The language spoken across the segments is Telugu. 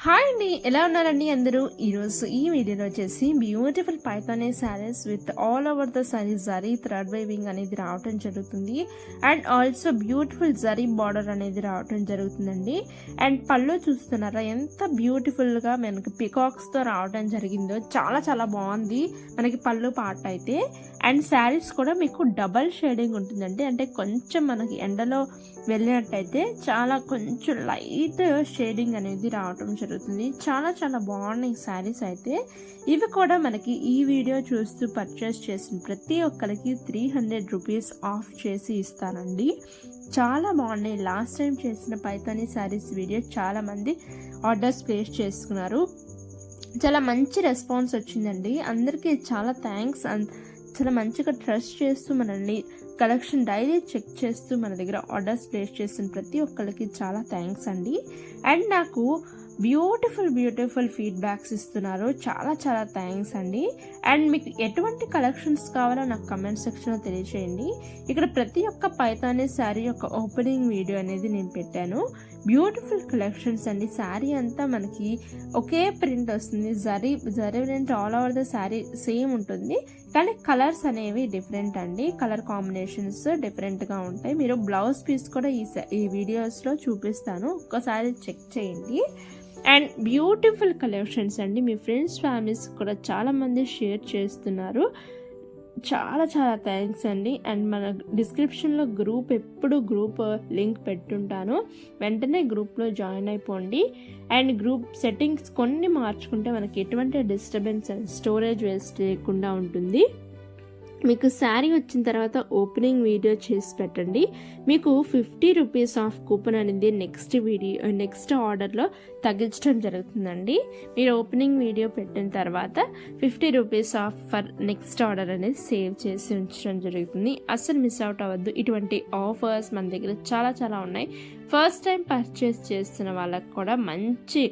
హాయ్ అండి, ఎలా ఉన్నారండి అందరూ? ఈరోజు ఈ వీడియోలో వచ్చేసి beautiful Paithani saris with all over the sari zari thread weaving అనేది రావటం జరుగుతుంది. And also beautiful zari border అనేది రావటం జరుగుతుందండి. అండ్ పళ్ళు చూస్తున్నారా ఎంత బ్యూటిఫుల్గా మనకి పికాక్స్తో రావటం జరిగిందో, చాలా చాలా బాగుంది మనకి పళ్ళు పార్ట్ అయితే. అండ్ శారీస్ కూడా మీకు డబల్ షేడింగ్ ఉంటుందండి, అంటే కొంచెం మనకి ఎండలో వెళ్ళినట్టయితే చాలా కొంచెం లైట్ షేడింగ్ అనేది రావటం జరుగుతుంది. చాలా చాలా బాగున్నాయి శారీస్ అయితే. ఇవి కూడా మనకి ఈ వీడియో చూస్తూ పర్చేస్ చేసిన ప్రతి ఒక్కరికి 300 రూపీస్ ఆఫ్ చేసి ఇస్తానండి. చాలా బాగున్నాయి. లాస్ట్ టైం చేసిన పైథానీ శారీస్ వీడియో చాలా మంది ఆర్డర్స్ ప్లేస్ చేసుకున్నారు. చాలా మంచి రెస్పాన్స్ వచ్చిందండి. అందరికీ చాలా థ్యాంక్స్. చాలా మంచిగా ట్రస్ట్ చేస్తూ మనల్ని కలెక్షన్ డైలీ చెక్ చేస్తూ మన దగ్గర ఆర్డర్స్ ప్లేస్ చేసిన ప్రతి ఒక్కరికి చాలా థ్యాంక్స్ అండి. అండ్ నాకు బ్యూటిఫుల్ ఫీడ్బ్యాక్స్ ఇస్తున్నారు, చాలా చాలా థ్యాంక్స్ అండి. అండ్ మీకు ఎటువంటి కలెక్షన్స్ కావాలో నాకు కమెంట్ సెక్షన్లో తెలియజేయండి. ఇక్కడ ప్రతి ఒక్క పైథానీ శారీ యొక్క ఓపెనింగ్ వీడియో అనేది నేను పెట్టాను. బ్యూటిఫుల్ కలెక్షన్స్ అండి. శారీ అంతా మనకి ఒకే ప్రింట్ వస్తుంది. Zari print all over the sari same ఉంటుంది, కానీ కలర్స్ అనేవి డిఫరెంట్ అండి. కలర్ కాంబినేషన్స్ డిఫరెంట్గా ఉంటాయి. మీరు బ్లౌజ్ పీస్ కూడా ఈ వీడియోస్లో చూపిస్తాను, ఒక్కసారి చెక్ చేయండి. అండ్ బ్యూటిఫుల్ కలెక్షన్స్ అండి. మీ ఫ్రెండ్స్ ఫ్యామిలీస్ కూడా చాలామంది షేర్ చేస్తున్నారు. చాలా చాలా థ్యాంక్స్ అండి. అండ్ మన డిస్క్రిప్షన్లో ఎప్పుడు గ్రూప్ లింక్ పెట్టుంటాను, వెంటనే గ్రూప్లో జాయిన్ అయిపోండి. అండ్ గ్రూప్ సెట్టింగ్స్ కొన్ని మార్చుకుంటే మనకి ఎటువంటి డిస్టర్బెన్స్ స్టోరేజ్ వేస్ట్ లేకుండా ఉంటుంది. మీకు శారీ వచ్చిన తర్వాత ఓపెనింగ్ వీడియో చేసి పెట్టండి. మీకు 50 రూపీస్ ఆఫ్ కూపన్ అనేది నెక్స్ట్ ఆర్డర్లో తగ్గించడం జరుగుతుందండి. మీరు ఓపెనింగ్ వీడియో పెట్టిన తర్వాత 50 rupees of for next order అనేది సేవ్ చేసి ఉంచడం జరుగుతుంది. అస్సలు మిస్ అవుట్ అవ్వద్దు. ఇటువంటి ఆఫర్స్ మన దగ్గర చాలా చాలా ఉన్నాయి. ఫస్ట్ టైం పర్చేస్ చేస్తున్న వాళ్ళకి కూడా మంచి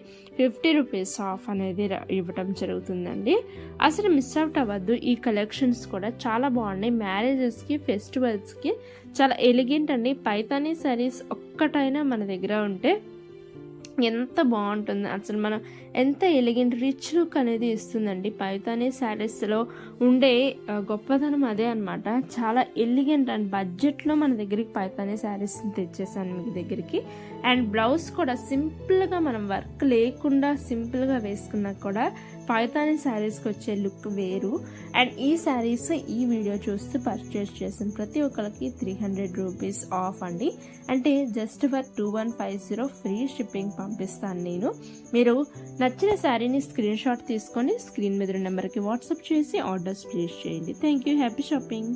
50 రూపీస్ ఆఫ్ అనేది ఇవ్వటం జరుగుతుందండి. అసలు మిస్ అవుట్ అవ్వద్దు. ఈ కలెక్షన్స్ కూడా చాలా బాగున్నాయి. మ్యారేజెస్కి, ఫెస్టివల్స్కి చాలా ఎలిగెంట్ అండి. పైథానీ శారీస్ ఒక్కటైనా మన దగ్గర ఉంటే ఎంత బాగుంటుంది. అసలు మనం ఎంత ఎలిగెంట్ రిచ్ లుక్ అనేది ఇస్తుందండి. పైథానీ శారీస్లో ఉండే గొప్పతనం అదే అనమాట. చాలా ఎలిగెంట్ అండ్ బడ్జెట్లో మన దగ్గరికి పైథానీ శారీస్ తెచ్చేసాను మీ దగ్గరికి. అండ్ బ్లౌజ్ కూడా సింపుల్గా మనం వర్క్ లేకుండా సింపుల్గా వేసుకున్నా కూడా పైథానీ శారీస్కి వచ్చే లుక్ వేరు. అండ్ ఈ శారీస్ ఈ వీడియో చూస్తూ పర్చేస్ చేసిన ప్రతి ఒక్కరికి 300 రూపీస్ ఆఫ్ అండి. అంటే జస్ట్ ఫర్ 2150 ఫ్రీ షిప్పింగ్ పంపిస్తాను నేను. మీరు నచ్చిన శారీని స్క్రీన్ షాట్ తీసుకొని స్క్రీన్ మీద నెంబర్కి వాట్సాప్ చేసి ఆర్డర్స్ ప్లేస్ చేయండి. Thank you. Happy shopping.